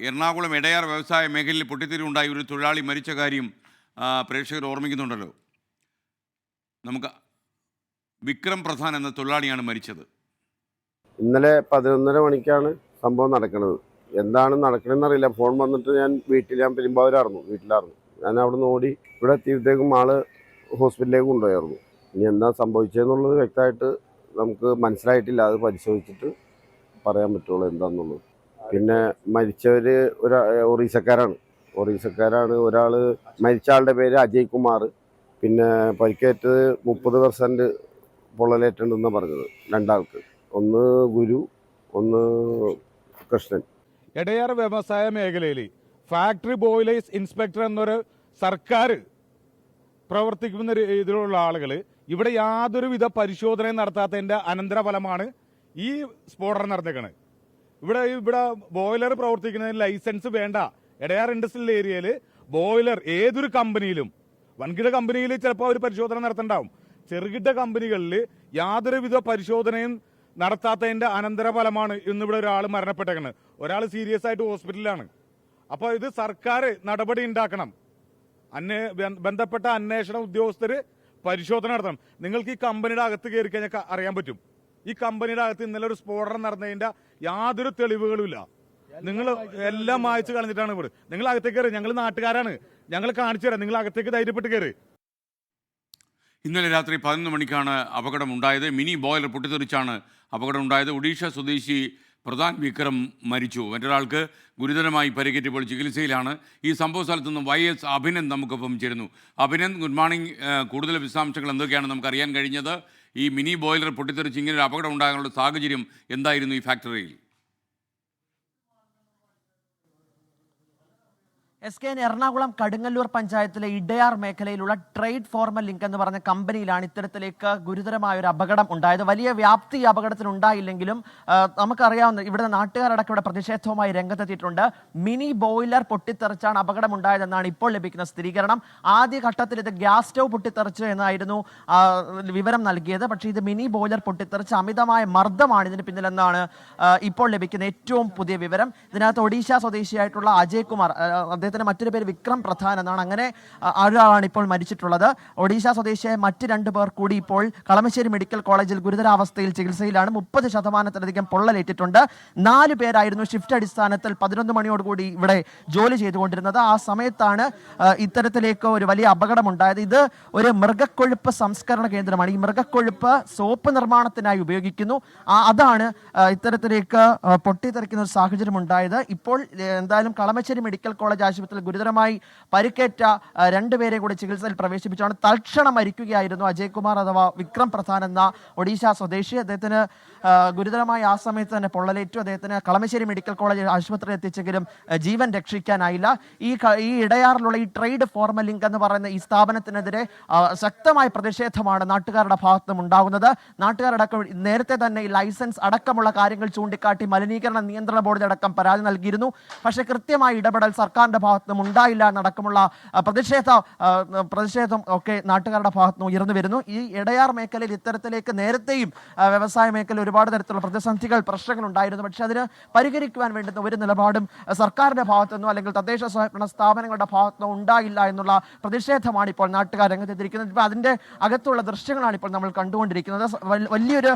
എറണാകുളം എടയാർ വ്യവസായ മേഖലയിൽ പൊട്ടിത്തെറിയുണ്ടായി ഒരു തൊഴിലാളി മരിച്ച കാര്യം പ്രേക്ഷകർ ഓർമ്മിക്കുന്നുണ്ടല്ലോ. നമുക്ക് വിക്രം പ്രധാൻ എന്ന തൊഴിലാളിയാണ് മരിച്ചത്. ഇന്നലെ 11:30 മണിക്കാണ് സംഭവം നടക്കുന്നത്. എന്താണ് നടക്കണമെന്നറിയില്ല. ഫോൺ വന്നിട്ട് ഞാൻ വീട്ടിലായിരുന്നു. ഞാൻ അവിടെ നിന്ന് ഓടി ഇവിടെ എത്തിയപ്പോഴത്തേക്കും ആള് ഹോസ്പിറ്റലിലേക്ക് കൊണ്ടുപോയായിരുന്നു. ഇനി എന്താ സംഭവിച്ചതെന്നുള്ളത് വ്യക്തമായിട്ട് നമുക്ക് മനസ്സിലായിട്ടില്ല. അത് പരിശോധിച്ചിട്ട് പറയാൻ പറ്റുള്ളൂ എന്താണെന്നുള്ളത്. പിന്നെ മരിച്ചവർ ഒറീസക്കാരാണ്. ഒരാൾ മരിച്ച ആളുടെ പേര് അജയ് കുമാർ. പിന്നെ പരിക്കേറ്റത് 30% പൊള്ളലേറ്റുണ്ടെന്നാണ് പറഞ്ഞത്. രണ്ടാൾക്ക്, ഒന്ന് ഗുരു, ഒന്ന് കൃഷ്ണൻ. എടയാർ വ്യവസായ മേഖലയിൽ ഫാക്ടറി ബോയിലേഴ്സ് ഇൻസ്പെക്ടർ എന്നൊരു സർക്കാർ പ്രവർത്തിക്കുന്ന ഇതിലുള്ള ആളുകൾ ഇവിടെ യാതൊരുവിധ പരിശോധനയും നടത്താത്തതിൻ്റെ അനന്തരഫലമാണ് ഈ സ്ഫോടനം നടന്നേക്കണത്. ഇവിടെ ബോയിലർ പ്രവർത്തിക്കുന്നതിന് ലൈസൻസ് വേണ്ട. എടയാർ ഇൻഡസ്ട്രിയൽ ഏരിയയിൽ ബോയിലർ ഏതൊരു കമ്പനിയിലും, വൻകിട കമ്പനിയിൽ ചിലപ്പോൾ ഒരു പരിശോധന നടത്തണ്ടാവും. ചെറുകിട കമ്പനികളിൽ യാതൊരുവിധ പരിശോധനയും നടത്താത്തതിൻ്റെ അനന്തരഫലമാണ് ഇന്നിവിടെ ഒരാൾ മരണപ്പെട്ടേക്കുന്നത്. ഒരാൾ സീരിയസ് ആയിട്ട് ഹോസ്പിറ്റലിലാണ്. അപ്പോൾ ഇത് സർക്കാർ നടപടി ഉണ്ടാക്കണം. ബന്ധപ്പെട്ട അന്വേഷണ ഉദ്യോഗസ്ഥർ പരിശോധന നടത്തണം. നിങ്ങൾക്ക് ഈ കമ്പനിയുടെ അകത്ത് കയറി കഴിഞ്ഞാൽ അറിയാൻ പറ്റും. ഈ കമ്പനിയുടെ അകത്ത് ഇന്നലെ ഒരു സ്ഫോടനം നടന്നതിൻ്റെ യാതൊരു തെളിവുകളുമില്ല. നിങ്ങൾ എല്ലാം വായിച്ച് കളഞ്ഞിട്ടാണ് ഇവിടെ. നിങ്ങൾ അകത്തേക്ക് കയറി, ഞങ്ങൾ നാട്ടുകാരാണ്, ഞങ്ങൾ കാണിച്ചു തരാം. നിങ്ങൾ അകത്തേക്ക് ധൈര്യപ്പെട്ട് കയറി. ഇന്നലെ രാത്രി 11 മണിക്കാണ് അപകടമുണ്ടായത്. മിനി ബോയിലർ പൊട്ടിത്തെറിച്ചാണ് അപകടമുണ്ടായത്. ഒഡീഷ സ്വദേശി പ്രധാൻ വിക്രം മരിച്ചു. മറ്റൊരാൾക്ക് ഗുരുതരമായി പരിക്കേറ്റപ്പോൾ ചികിത്സയിലാണ്. ഈ സംഭവ സ്ഥലത്തു നിന്നും YS അഭിനന്ദ് നമുക്കൊപ്പം ചേരുന്നു. Abhinand, good morning. കൂടുതൽ വിശദാംശങ്ങൾ എന്തൊക്കെയാണ് നമുക്കറിയാൻ കഴിഞ്ഞത്? ഈ മിനി ബോയിലർ പൊട്ടിത്തെറിച്ച് ഇങ്ങനെ ഒരു അപകടം ഉണ്ടാകാനുള്ള സാഹചര്യം എന്തായിരുന്നു ഈ ഫാക്ടറിയിൽ? SKN എറണാകുളം കടുങ്ങല്ലൂർ പഞ്ചായത്തിലെ ഇടയാർ മേഖലയിലുള്ള ട്രേഡ് ഫോർമൽ ലിങ്ക് എന്ന് പറഞ്ഞ കമ്പനിയിലാണ് ഇത്തരത്തിലേക്ക് ഗുരുതരമായ ഒരു അപകടം ഉണ്ടായത്. വലിയ വ്യാപ്തി അപകടത്തിന് ഉണ്ടായില്ലെങ്കിലും നമുക്കറിയാവുന്ന ഇവിടുത്തെ നാട്ടുകാരടക്കം ഇവിടെ പ്രതിഷേധവുമായി രംഗത്തെത്തിയിട്ടുണ്ട്. മിനി ബോയിലർ പൊട്ടിത്തെറിച്ചാണ് അപകടം ഉണ്ടായതെന്നാണ് ഇപ്പോൾ ലഭിക്കുന്ന സ്ഥിരീകരണം. ആദ്യഘട്ടത്തിൽ ഇത് ഗ്യാസ് സ്റ്റൗ പൊട്ടിത്തെറിച്ചു എന്നായിരുന്നു വിവരം നൽകിയത്. പക്ഷേ ഇത് മിനി ബോയിലർ പൊട്ടിത്തെറിച്ച് അമിതമായ മർദ്ദമാണ് ഇതിന് പിന്നിലെന്നാണ് ഇപ്പോൾ ലഭിക്കുന്ന ഏറ്റവും പുതിയ വിവരം. ഇതിനകത്ത് ഒഡീഷ സ്വദേശിയായിട്ടുള്ള അജയ് കുമാർ, അദ്ദേഹത്തിന് മറ്റൊരു പേര് വിക്രം പ്രധാൻ എന്നാണ്, അങ്ങനെ ഒരാളാണ് ഇപ്പോൾ മരിച്ചിട്ടുള്ളത്. ഒഡീഷ സ്വദേശിയായ മറ്റ് 2 പേർ കൂടി ഇപ്പോൾ കളമശ്ശേരി മെഡിക്കൽ കോളേജിൽ ഗുരുതരാവസ്ഥയിൽ ചികിത്സയിലാണ്. 30%-ലധികം പൊള്ളലേറ്റിട്ടുണ്ട്. 4 പേരായിരുന്നു ഷിഫ്റ്റ് അടിസ്ഥാനത്തിൽ 11 മണിയോടുകൂടി ഇവിടെ ജോലി ചെയ്തുകൊണ്ടിരുന്നത്. ആ സമയത്താണ് ഇത്തരത്തിലേക്ക് ഒരു വലിയ അപകടമുണ്ടായത്. ഇത് ഒരു മൃഗക്കൊഴുപ്പ് സംസ്കരണ കേന്ദ്രമാണ്. ഈ മൃഗക്കൊഴുപ്പ് സോപ്പ് നിർമ്മാണത്തിനായി ഉപയോഗിക്കുന്നു. അതാണ് ഇത്തരത്തിലേക്ക് പൊട്ടിത്തെറിക്കുന്ന ഒരു സാഹചര്യം ഉണ്ടായത്. ഇപ്പോൾ എന്തായാലും കളമശ്ശേരി മെഡിക്കൽ കോളേജ് ആശുപത്രിയിൽ ഗുരുതരമായി പരിക്കേറ്റ 2 പേരെ കൂടി ചികിത്സയിൽ പ്രവേശിപ്പിച്ചാണ്. തൽക്ഷണം മരിക്കുകയായിരുന്നു അജയ് കുമാർ അഥവാ വിക്രം പ്രധാൻ എന്ന ഒഡീഷ സ്വദേശി. അദ്ദേഹത്തിന് ഗുരുതരമായി ആ സമയത്ത് തന്നെ പൊള്ളലേറ്റു. അദ്ദേഹത്തിന് കളമശ്ശേരി മെഡിക്കൽ കോളേജ് ആശുപത്രിയിൽ എത്തിച്ചെങ്കിലും ജീവൻ രക്ഷിക്കാനായില്ല. ഈ ഇടയാറിലുള്ള ഈ ട്രേഡ് ഫോർമൽ ലിങ്ക് എന്ന് പറയുന്ന ഈ സ്ഥാപനത്തിനെതിരെ ശക്തമായ പ്രതിഷേധമാണ് നാട്ടുകാരുടെ ഭാഗത്തും ഉണ്ടാകുന്നത്. നാട്ടുകാരടക്കം നേരത്തെ തന്നെ ഈ ലൈസൻസ് അടക്കമുള്ള കാര്യങ്ങൾ ചൂണ്ടിക്കാട്ടി മലിനീകരണ നിയന്ത്രണ ബോർഡിനടക്കം പരാതി നൽകിയിരുന്നു. പക്ഷേ കൃത്യമായ ഇടപെടൽ സർക്കാരിന്റെ ഭാഗത്തുനിന്നും ഉണ്ടായില്ല എന്നടക്കമുള്ള പ്രതിഷേധം ഒക്കെ നാട്ടുകാരുടെ ഭാഗത്തുനിന്ന് ഉയർന്നു വരുന്നു. ഈ ഇടയാർ മേഖലയിൽ ഇത്തരത്തിലേക്ക് നേരത്തെയും വ്യവസായ മേഖല ഒരുപാട് തരത്തിലുള്ള പ്രതിസന്ധികൾ, പ്രശ്നങ്ങൾ ഉണ്ടായിരുന്നു. പക്ഷെ അതിന് പരിഹരിക്കുവാൻ വേണ്ടുന്ന ഒരു നിലപാടും സർക്കാരിന്റെ ഭാഗത്തുനിന്നോ അല്ലെങ്കിൽ തദ്ദേശ സ്വയംഭരണ സ്ഥാപനങ്ങളുടെ ഭാഗത്തുനിന്നോ ഉണ്ടായില്ല എന്നുള്ള പ്രതിഷേധമാണ് ഇപ്പോൾ നാട്ടുകാർ രംഗത്തെത്തിയിരിക്കുന്നത്. ഇപ്പോൾ അതിന്റെ അകത്തുള്ള ദൃശ്യങ്ങളാണ് ഇപ്പോൾ നമ്മൾ കണ്ടുകൊണ്ടിരിക്കുന്നത്. വലിയൊരു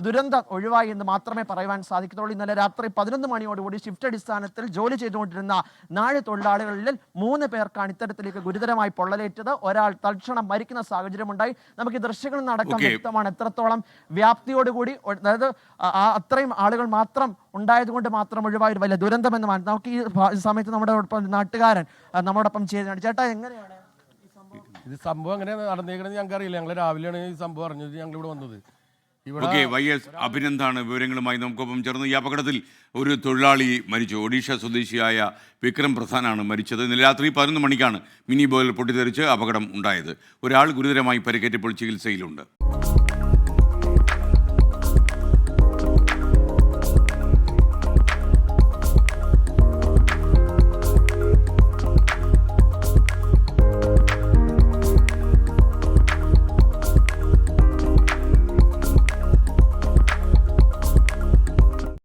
ദുരന്തം ഒഴിവായി എന്ന് മാത്രമേ പറയുവാൻ സാധിക്കത്തുള്ളൂ. ഇന്നലെ രാത്രി 11 മണിയോടുകൂടി ഷിഫ്റ്റ് അടിസ്ഥാനത്തിൽ ജോലി ചെയ്തുകൊണ്ടിരുന്ന 4 തൊഴിലാളികളിൽ 3 പേർക്കാണ് ഇത്തരത്തിലേക്ക് ഗുരുതരമായി പൊള്ളലേറ്റത്. ഒരാൾ തൽക്ഷണം മരിക്കുന്ന സാഹചര്യമുണ്ടായി. നമുക്ക് ഈ ദൃശ്യങ്ങളിൽ നടക്കം വ്യക്തമാണ് എത്രത്തോളം വ്യാപ്തിയോടുകൂടി, അതായത് അത്രയും ആളുകൾ മാത്രം ഉണ്ടായതുകൊണ്ട് മാത്രം ഒഴിവായ ഒരു വലിയ ദുരന്തമെന്ന് മാറ്റി. നമുക്ക് ഈ സമയത്ത് നമ്മുടെ നാട്ടുകാരൻ നമ്മോടൊപ്പം ചെയ്യുന്നുണ്ട്. ചേട്ടാ, എങ്ങനെയാണ് ഇത് സംഭവം എങ്ങനെ നടന്നേക്കണെന്ന് ഞങ്ങൾക്ക് അറിയില്ല. ഞങ്ങൾ രാവിലെയാണ് ഈ സംഭവം അറിഞ്ഞത്. ഞങ്ങൾ ഇവിടെ വന്നത്. YS അഭിനന്ദാണ് വിവരങ്ങളുമായി നമുക്കൊപ്പം ചേർന്ന്. ഈ അപകടത്തിൽ ഒരു തൊഴിലാളി മരിച്ചു. ഒഡീഷ സ്വദേശിയായ വിക്രം പ്രധാനാണ് മരിച്ചത്. ഇന്നലെ രാത്രി 11 മണിക്കാണ് മിനി ബോയിലർ പൊട്ടിത്തെറിച്ച് അപകടം ഉണ്ടായത്. ഒരാൾ ഗുരുതരമായി പരിക്കേറ്റപ്പോൾ ചികിത്സയിലുണ്ട്.